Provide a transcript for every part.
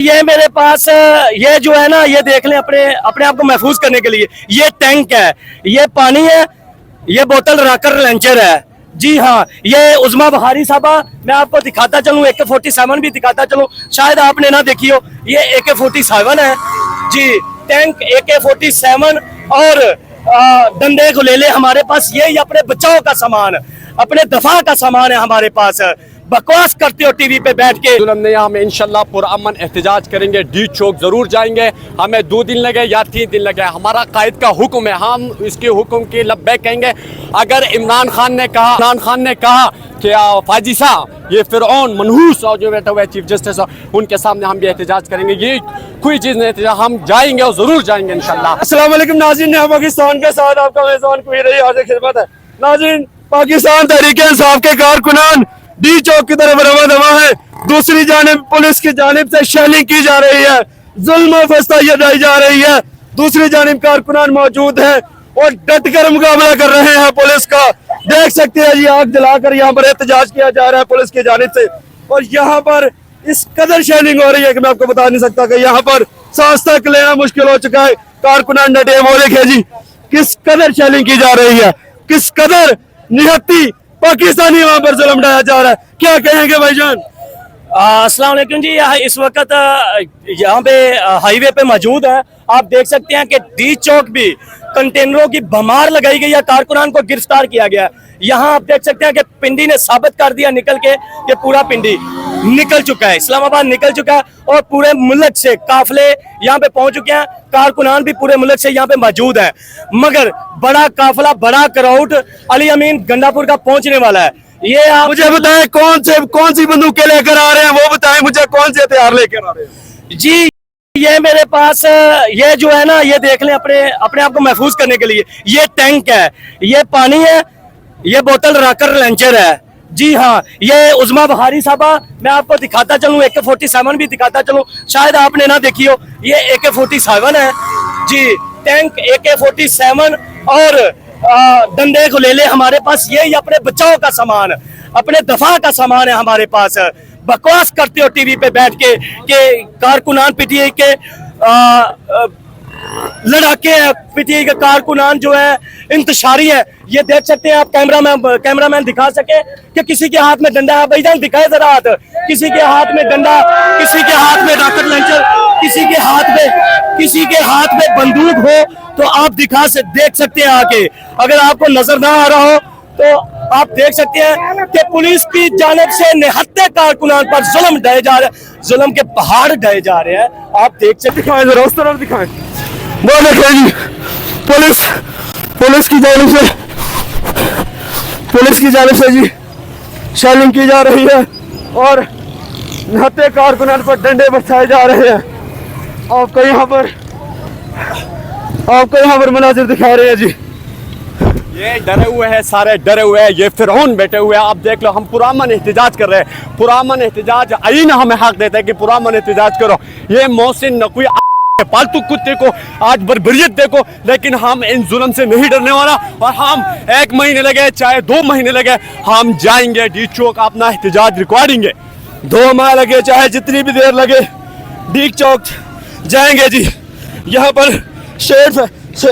ये मेरे पास ये जो है ना, ये देख लें अपने अपने आप को महफूज करने के लिए। ये टैंक है, ये पानी है, ये बोतल राकर लंचर है। जी हाँ, ये उज़मा बहारी साहबा, मैं आपको दिखाता चलूँ, AK-47 भी दिखाता चलूँ, शायद आपने ना देखी हो। ये AK-47 है जी, टैंक AK-47 और डंडे गुलेले हमारे पास। ये अपने बचाव का सामान, अपने दफा का सामान है हमारे पास। बकवास करते हो टीवी पे बैठ के। जुल्म नहीं, हम इंशाल्लाह पुरअमन एहतजाज करेंगे, डी चौक जरूर जाएंगे। हमें 2 दिन लगे या 3 दिन लगे, हमारा कायद का हुक्म है, हम इसके हुक्म की लब्बैक कहेंगे। अगर इमरान खान ने कहा कि फाजी साहब ये फिरौन मनहूस और जो बैठा हुआ है चीफ जस्टिस, उनके सामने हम भी एहतजाज करेंगे। ये कोई चीज़ नहीं, हम जाएंगे और जरूर जाएंगे इंशाल्लाह। अस्सलाम वालेकुम नाज़रीन, पाकिस्तान के साथ आपका मेज़बान कोई रही हाजिर खिदमत है। नाज़रीन, पाकिस्तान तहरीक इंसाफ के कारकुनान डी चौक की तरफ रवा दवा है। दूसरी जानिब पुलिस की जानिब से शेलिंग की जा रही है, जुल्म फसाई डाली जा रही है। दूसरी जानिब कारकुनान मौजूद है और डट कर मुकाबला कर रहे हैं पुलिस का। देख सकते हैं जी, आग जलाकर यहाँ पर एहतजाज किया जा रहा है पुलिस की जानिब से। और यहाँ पर इस कदर शेलिंग हो रही है कि मैं आपको बता नहीं सकता कि यहाँ पर सांस तक लेना मुश्किल हो चुका है। कारकुनान डटे, वो देखे जी किस कदर शेलिंग की जा रही है, किस कदर निहत्ती पाकिस्तानी वहां पर जुल्म ढाया जा रहा है। क्या कहेंगे भाईजान? अस्सलाम वालेकुम जी, इस वक्त यहाँ पे हाईवे पे मौजूद है। आप देख सकते हैं कि डी चौक भी कंटेनरों की भमार लगाई गई है, कारकुनान को गिरफ्तार किया गया है। यहाँ आप देख सकते हैं कि पिंडी ने साबित कर दिया निकल के कि पूरा पिंडी निकल चुका है, इस्लामाबाद निकल चुका है और पूरे मुल्क से काफिले यहाँ पे पहुंच चुके हैं। कारकुनान भी पूरे मुल्क से यहाँ पे मौजूद है, मगर बड़ा काफिला, बड़ा क्राउड अली अमीन गंडापुर का पहुंचने वाला है। ये आप मुझे बताएं कौन सी बंदूकें लेकर आ रहे हैं, वो बताएं मुझे, कौन से हथियार लेकर आ रहे हैं? जी, ये मेरे पास ये जो है ना, ये देख लें अपने अपने आप को महफूज करने के लिए। ये टैंक है, ये पानी है, ये बोतल राकर लंचर है। जी हाँ, ये उज़मा बहारी साहबा, मैं आपको दिखाता चलूँ, AK-47 भी दिखाता चलूँ, शायद आपने ना देखी हो। ये AK-47 है जी, टैंक AK-47 और डंडे गुलेले हमारे पास। ये अपने बचाव का सामान, अपने दफा का सामान है हमारे पास। बकवास करते हो टीवी पे बैठ के कि कारकुनान PTI के लड़ाके हैं, PTI के कारकुनान जो है इंतशारी है। ये देख सकते हैं आप, कैमरामैन दिखा सके कि किसी के हाथ में डंडा है। भाईजान दिखाए जरा हाथ, किसी के हाथ में डंडा, किसी के हाथ में रॉकेट लॉन्चर, किसी के हाथ में बंदूक हो तो आप देख सकते हैं आके। अगर आपको नजर ना आ रहा हो तो आप देख सकते हैं कि पुलिस की जानिब से निहत्ते कारकुनान पर जुल्म ढाए जा रहे हैं, जुल्म के पहाड़ ढाए जा रहे हैं। आप देख सकते हैं, दिखाएं जरा, उस तरफ दिखाएं। वो देखिए जी, पुलिस की जानिब से जी शेलिंग की जा रही है और निहत्ते कारकुनान पर डंडे बरसाए जा रहे हैं। आपको यहाँ पर मनाजिर दिखा रहे हैं जी। ये डरे हुए हैं, सारे डरे हुए हैं, ये फिरौन बैठे हुए हैं। आप देख लो, हम पुरअमन एहतजाज कर रहे हैं। पुरअमन एहतजाज आईन हमें हक देता है कि पुरअमन एहतजाज करो। ये मोहसिन नकवी पालतू कुत्ते को आज बर्बरियत देखो, लेकिन हम इन जुल्म से नहीं डरने वाला। और हम 1 महीने लगे चाहे 2 महीने लगे, हम जाएंगे डी चौक अपना एहतजाज रिकॉर्डिंगे। 2 माह लगे चाहे जितनी भी देर लगे, डी चौक जाएंगे जी। यहाँ पर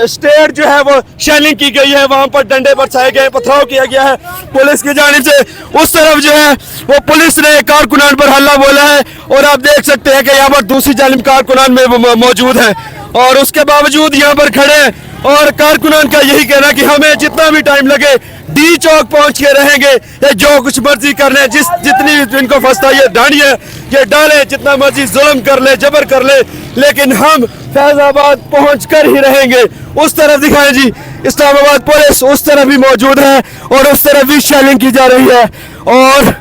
स्टेट जो है वो शेलिंग की गई है, वहां पर डंडे बरसाए गए, पथराव किया गया है पुलिस की जानिब से। उस तरफ जो है वो पुलिस ने कारकुनान पर हल्ला बोला है और आप देख सकते हैं कि यहाँ पर दूसरी जानिब कारकुनान में मौजूद है और उसके बावजूद यहाँ पर खड़े हैं। और कारकुनान का यही कहना कि हमें जितना भी टाइम लगे डी चौक पहुंच के रहेंगे, या जो कुछ मर्जी कर ले, जितनी इनको फंसता ये डांडिए, ये डाले, जितना मर्जी जुल्म कर ले, जबर कर ले, लेकिन हम फैजाबाद पहुंच कर ही रहेंगे। उस तरफ दिखाएं जी, इस्लामाबाद पुलिस उस तरफ भी मौजूद है और उस तरफ भी शेलिंग की जा रही है। और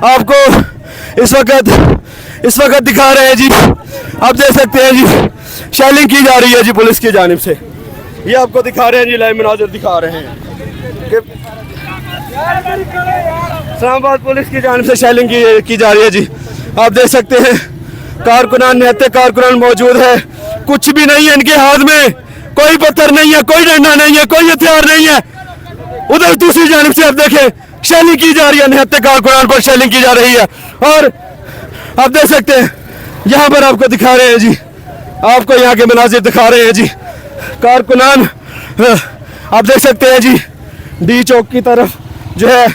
आपको इस वक्त दिखा रहे हैं जी, आप देख सकते हैं जी, शेलिंग की जा रही है जी पुलिस की जानिब से। ये आपको दिखा रहे हैं जी, लाइव मनाज़िर दिखा रहे हैं कि इस्लामाबाद पुलिस की जानिब से शेलिंग की जा रही है जी। आप देख सकते हैं कारकुनान, निहत्ते कारकुनान मौजूद है। कुछ भी नहीं है इनके हाथ में, कोई पत्थर नहीं है, कोई डंडा नहीं है, कोई हथियार नहीं है। उधर दूसरी जानिब से आप देखें शेलिंग की जा रही है, निहत्ते कारकुनान पर शेलिंग की जा रही है। और आप देख सकते हैं यहाँ पर आपको दिखा रहे हैं जी, आपको यहाँ के मनाजिर दिखा रहे हैं जी। कारकुनान आप देख सकते हैं जी, डी चौक की तरफ जो है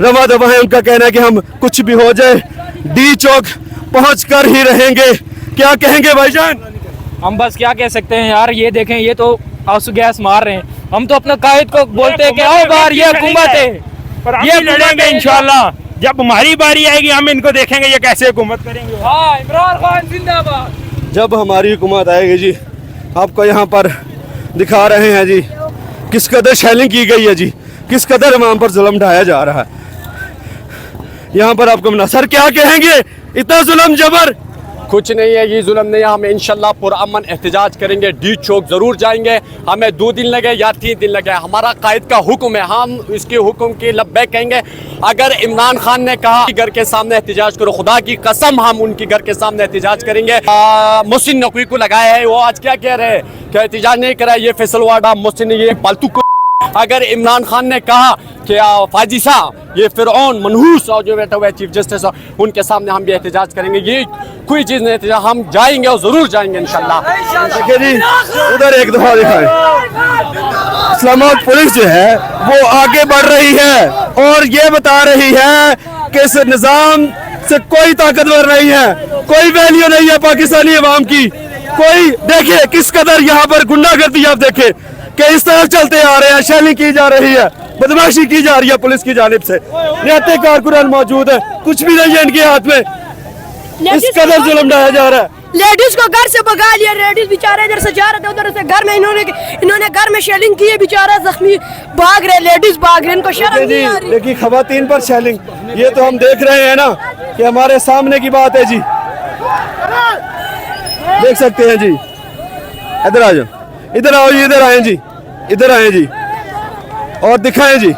रवा दवा है। उनका कहना है कि हम कुछ भी हो जाए डी चौक पहुँच कर ही रहेंगे। क्या कहेंगे भाईजान? हम बस क्या कह सकते हैं यार, ये देखें, ये तो आंसू गैस मार रहे हैं। हम तो अपना कायद को बोलते हैं कि आओ बाहर, ये हुकूमत है, पर हम ये भी लड़ेंगे इंशाल्लाह। जब हमारी बारी आएगी हम इनको देखेंगे ये कैसे हुकूमत करेंगे। हाँ, इमरान खान जिंदाबाद। जब हमारी हुकूमत आएगी जी, आपको यहाँ पर दिखा रहे हैं जी किस कदर शेलिंग की गई है जी, किस कदर वहाँ पर जुल्म ढाया जा रहा है। यहाँ पर आपको मिला सर, क्या कहेंगे? इतना जुल्म जबर कुछ नहीं है, ये जुल्म नहीं है। हम इंशाल्लाह पुरअमन एहतजाज करेंगे, डी चौक ज़रूर जाएंगे। हमें 2 दिन लगे या 3 दिन लगे, हमारा कायद का हुक्म है, हम इसके हुक्म की लब्बैक कहेंगे। अगर इमरान खान ने कहा कि घर के सामने एहतजाज करो, खुदा की कसम हम उनकी घर के सामने एहतजाज करेंगे। मोहसिन नकवी को लगाया है, वो आज क्या कह रहे हैं कि एहतजाज नहीं करा, ये फैसल वाडा मोहसिन ये फालतू को। अगर इमरान खान ने कहा कि फाजी साहब ये फिरौन मनहूस और जो बैठा हुआ है चीफ जस्टिस, उनके सामने हम भी एहतजाज करेंगे। ये कोई चीज़ नहीं, एहतजाज हम जाएंगे और ज़रूर जाएंगे इंशाल्लाह। देखिए जी, उधर एक दफा दिखाएं, इस्लामाबाद पुलिस जो है वो आगे बढ़ रही है और ये बता रही है कि इस निज़ाम से कोई ताकतवर नहीं है, कोई वैल्यू नहीं है पाकिस्तानी अवाम की। कोई देखिए किस कदर यहाँ पर गुंडागर्दी आप देखें कि इस तरह चलते आ रहे हैं, शेलिंग की जा रही है, बदमाशी की जा रही है पुलिस की जानिब से। निहत्ते कारकुनान मौजूद है, कुछ भी नहीं है इनके हाथ में, इस कदर जुल्म ढाया जा रहा है। लेडीज को घर से भगा लिया, लेडीज बेचारे इधर से जा रहे थे उधर से घर में, इन्होंने घर में शेलिंग की है, बेचारा जख्मी भाग रहे, लेडीज भाग रहे, इनको शर्म नहीं आ रही। लेकिन खवातीन पर शेलिंग, ये तो हम देख रहे हैं ना कि हमारे सामने की बात है जी, देख सकते हैं जी। इधर आ जाओ, इधर आओ जी, इधर आए जी, इधर आए जी और दिखाएं जी।